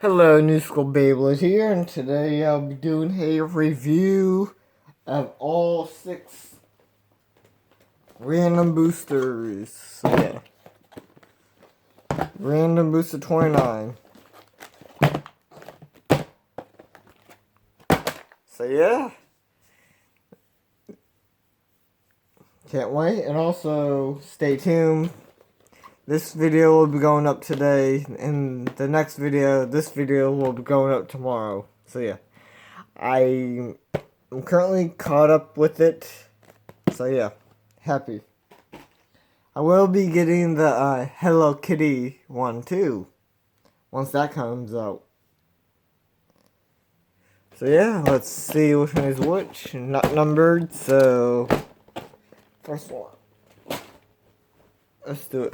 Hello, New School Beyblade here, and today I'll be doing a review of all 6 random boosters. So yeah, random booster 29. So yeah, can't wait, and also stay tuned. This video will be going up today, and the next video, this video will be going up tomorrow. So yeah, I'm currently caught up with it. So yeah, happy. I will be getting the Hello Kitty one too, once that comes out. So yeah, let's see which one is which. Not numbered, so first one. Let's do it.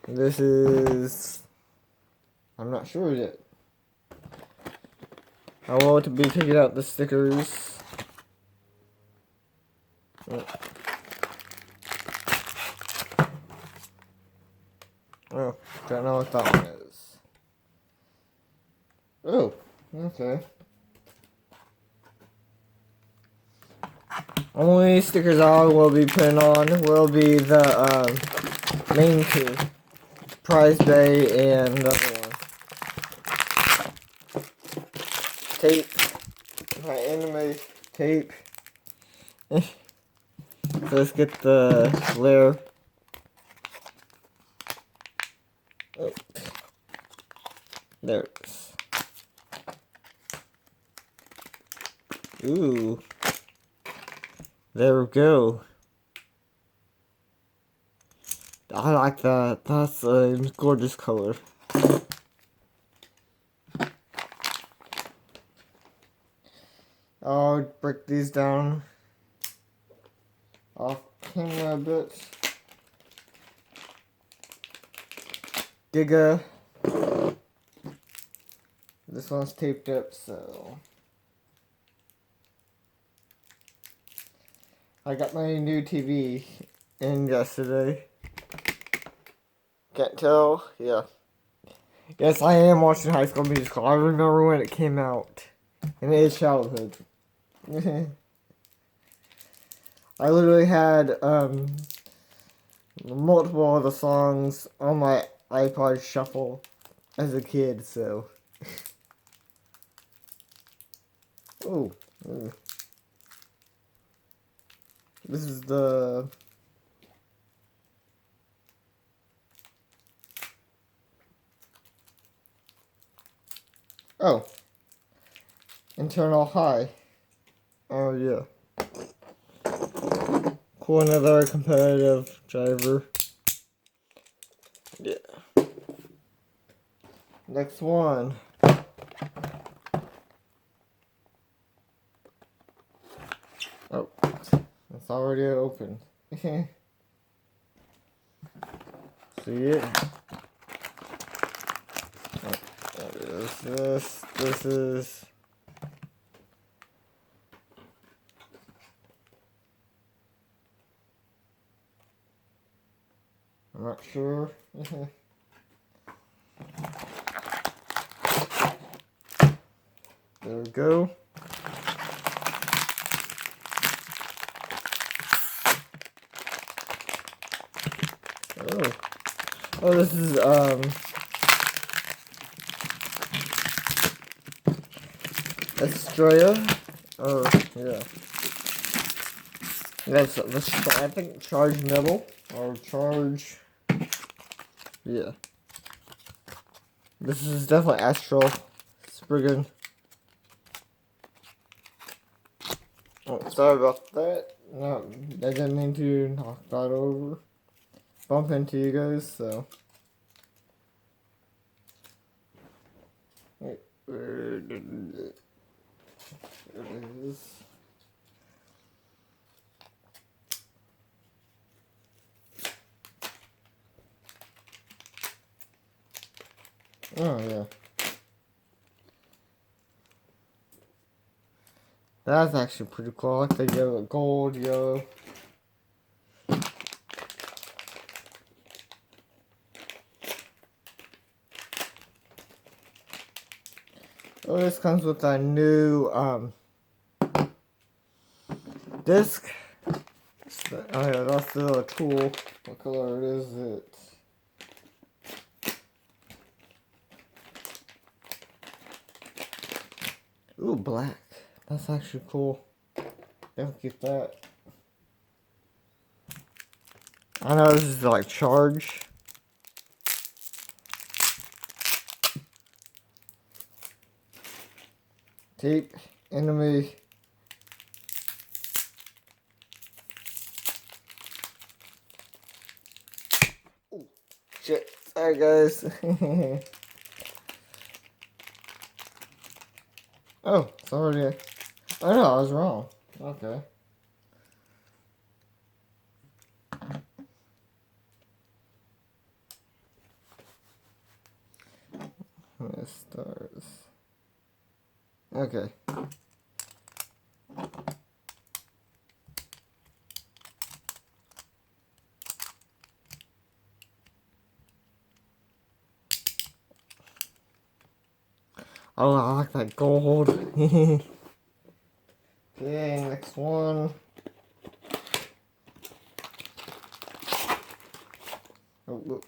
This is, I'm not sure yet. I will be taking out the stickers. Oh, don't know what that one is. Oh, okay. Only stickers I will be putting on will be the main two. Prize Bay and the other one. Tape. My anime tape. So let's get the layer. Oh. There it is. Ooh. There we go. I like that. That's a gorgeous color. I'll break these down off camera a bit. Giga. This one's taped up, so I got my new TV in yesterday. Can't tell, yeah. Yes, I am watching High School Musical. I remember when it came out. And it is childhood. I literally had multiple of the songs on my iPod shuffle as a kid, so. Oh. This is the internal high. Oh yeah. Cool, another competitive driver. Yeah. Next one. Oh, it's already open. See it? This is I'm not sure. There we go. Oh, this is Estrella. Oh, yeah. That's I think charge metal or charge. Yeah. This is definitely Astral Spriggan. Oh, sorry about that. No, I didn't mean to knock that over. Bump into you guys, so. Wait, where did it? There it is. Oh, yeah. That's actually pretty cool. I like the yellow, gold, yellow. So this comes with a new disc. Oh yeah, that's the other tool. What color is it? Ooh, black. That's actually cool. Don't get that. I know this is like charge. Tape, enemy. Oh, shit. Sorry, guys. Oh, it's already. Oh no, I was wrong. Okay. Stars. Okay. Oh, I like that gold. Okay, next one. Oh,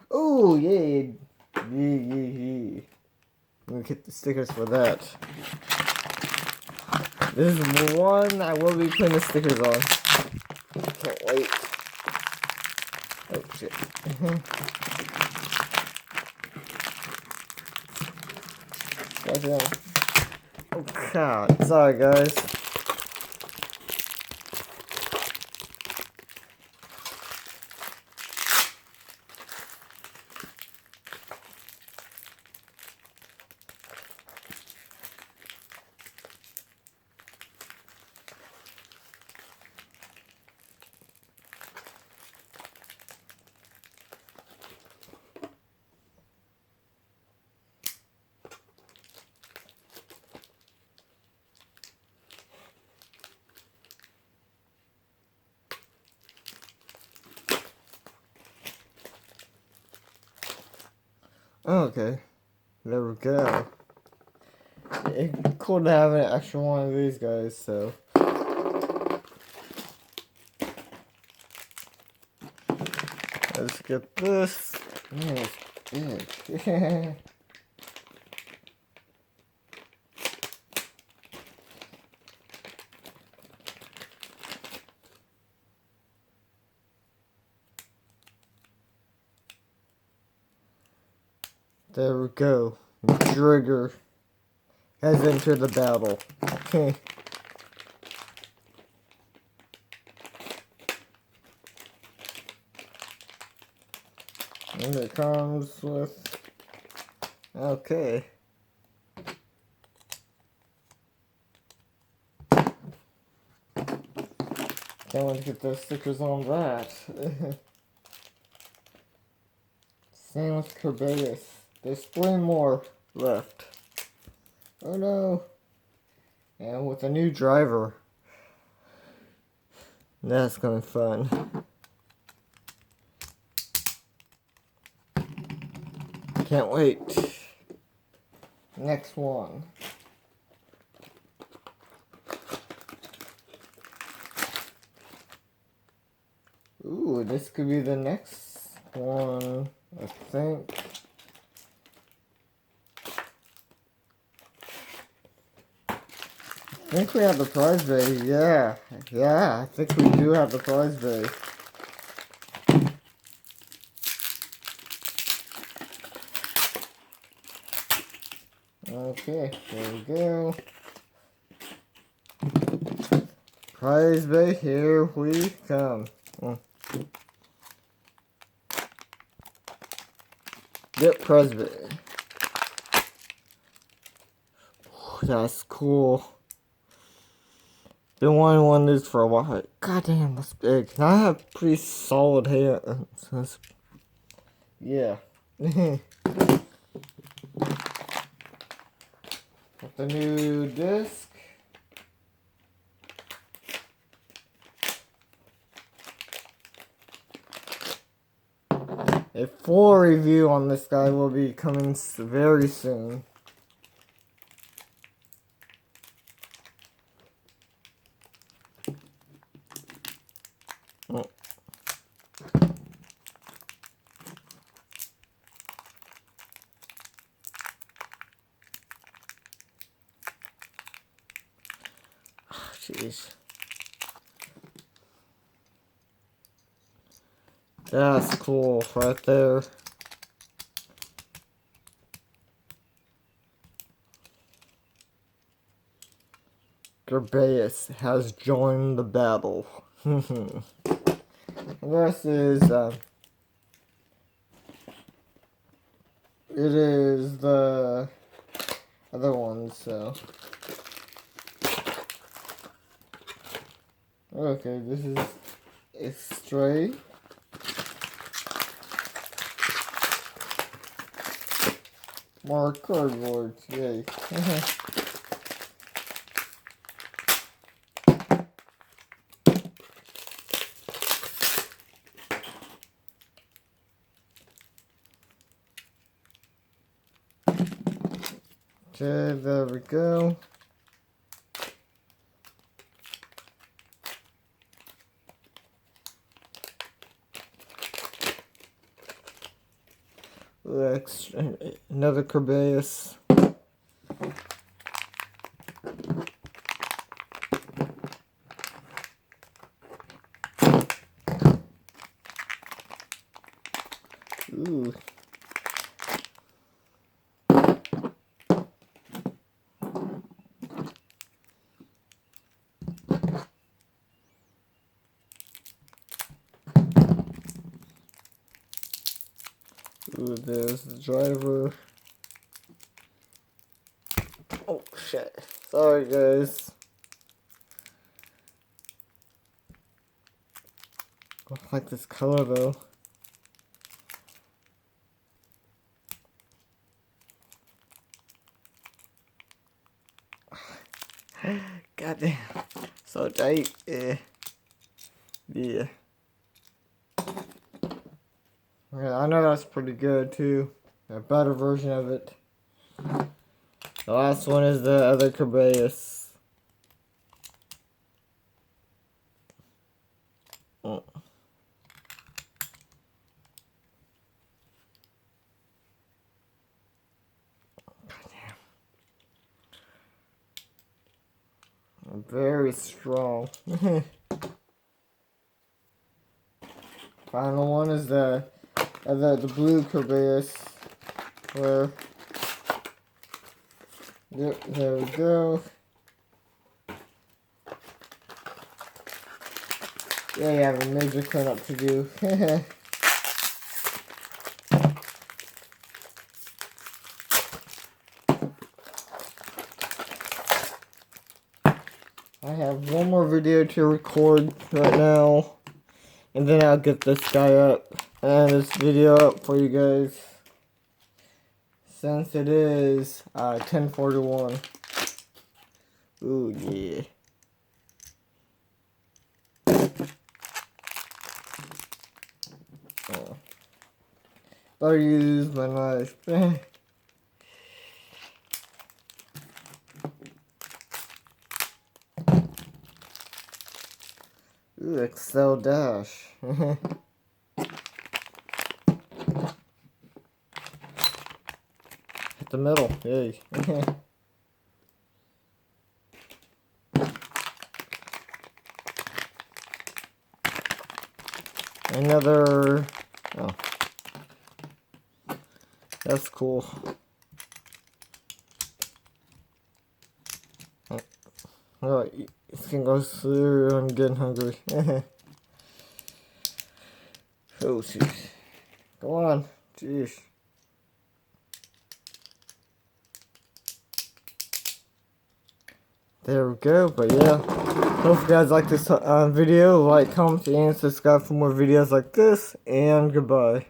oh yeah. Yeah. Let me get the stickers for that. This is one I will be putting the stickers on. Can't wait. Oh shit. Gotcha. Oh god. Sorry guys. Okay. There we go. It's cool to have an extra one of these guys, so. Let's get this. Man, it's big. There we go. Trigger has entered the battle. Okay. And it comes with. Okay. Can't wait to get those stickers on that. Same with Kerbeus. There's 3 more left. Oh no. And with a new driver. That's gonna be fun. Can't wait. Next one. Ooh, this could be the next one, I think. I think we have the prize bay, yeah. Yeah, I think we do have the prize bay. Okay, there we go. Prize bay, here we come. Yep, prize bay. That's cool. Been wanting one of these for a while. God damn, that's big. And I have pretty solid hands. Yeah. With the new disc. a full review on this guy will be coming very soon. Oh. Jeez. That's cool right there. Gerbaeus has joined the battle. Versus, it is the other one, so. Okay, this is a stray. More cardboard, yay. Okay, there we go. Another Gerbaeus. Ooh. Ooh, there's the driver. Oh shit. Sorry guys. I don't like this color though. Goddamn. So tight. Yeah. Yeah. Yeah, I know that's pretty good too. A better version of it. The last one is the other Gerbaeus. Oh. Very strong. Final one is the blue Gerbaeus. Where? Yep, there we go. Yeah, you have a major cleanup to do. I have one more video to record right now, and then I'll get this guy up and this video up for you guys, since it is 10:41. Ooh yeah. Oh. Better use my knife. Ooh, Excel Dash. Hit the middle, yay. Another, oh, that's cool. Oh, this can go through. I'm getting hungry. Oh, shoot. Go on. Jeez. There we go. But yeah. Hope you guys like this video. Like, comment, and subscribe for more videos like this. And goodbye.